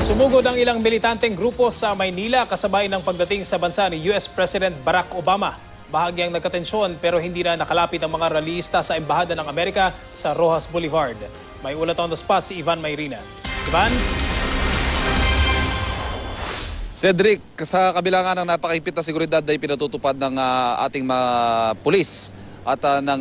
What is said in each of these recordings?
Sumugod ang ilang militanteng grupo sa Maynila kasabay ng pagdating sa bansa ni US President Barack Obama. Bahagyang nagkatensyon pero hindi na nakalapit ang mga rallyista sa Embahada ng Amerika sa Roxas Boulevard. May ulat on the spot si Ivan Mayrina. Ivan? Cedric, sa kabila nga ng napakahigpit na seguridad na pinatutupad ng ating mga pulis at ng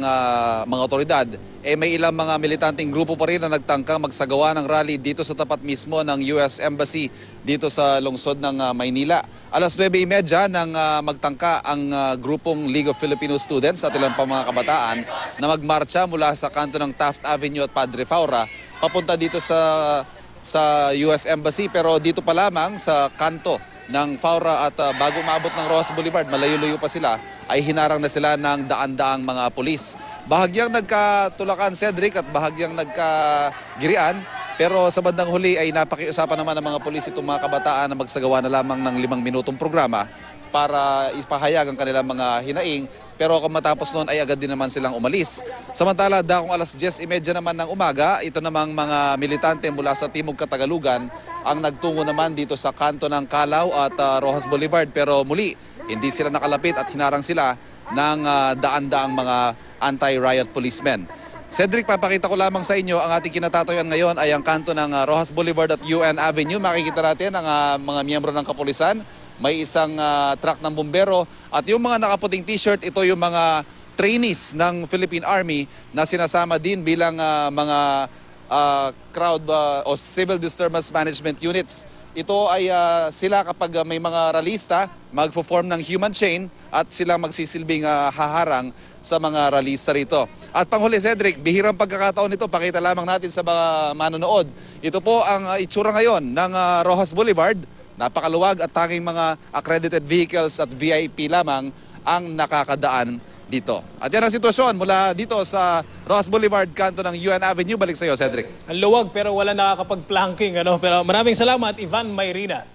mga otoridad, may ilang mga militanteng grupo pa rin na nagtangkang magsagawa ng rally dito sa tapat mismo ng US Embassy dito sa lungsod ng Maynila. Alas 9:30 nang magtangka ang grupong League of Filipino Students at ilang pa mga kabataan na magmarcha mula sa kanto ng Taft Avenue at Padre Faura papunta dito sa US Embassy, pero dito pa lamang sa kanto ng Faura at bago maabot ng Roxas Boulevard, malayo-layo pa sila, ay hinarang na sila ng daan-daang mga pulis. Bahagyang nagkatulakan, Cedric, at bahagyang nagkagirian, pero sa bandang huli ay napakiusapan naman ng mga pulis itong mga kabataan na magsagawa na lamang ng 5 minutong programa para ipahayag ang kanilang mga hinaing, pero kung matapos noon ay agad din naman silang umalis. Samantala, dakong alas 10:30 naman ng umaga, ito namang mga militante mula sa Timog Katagalugan ang nagtungo naman dito sa kanto ng Calao at Roxas Boulevard, pero muli hindi sila nakalapit at hinarang sila ng daan-daang mga anti-riot policemen. Cedric, papakita ko lamang sa inyo ang ating kinatatayan ngayon ay ang kanto ng Roxas Boulevard at UN Avenue. Makikita natin ang mga miyembro ng kapulisan. May isang truck ng bumbero at yung mga nakaputing t-shirt, ito yung mga trainees ng Philippine Army na sinasama din bilang mga crowd o civil disturbance management units. Ito ay sila kapag may mga ralista, magpo-form ng human chain at sila magsisilbing haharang sa mga ralista rito. At panghuli, Cedric, bihirang pagkakataon nito, pakita lamang natin sa mga manonood. Ito po ang itsura ngayon ng Roxas Boulevard. Napakaluwag at tanging mga accredited vehicles at VIP lamang ang nakakadaan dito. At yan ang sitwasyon mula dito sa Roxas Boulevard, kanto ng UN Avenue. Balik sa iyo, Cedric. Ang luwag pero wala nakakapag-planking. Pero maraming salamat, Ivan Mayrina.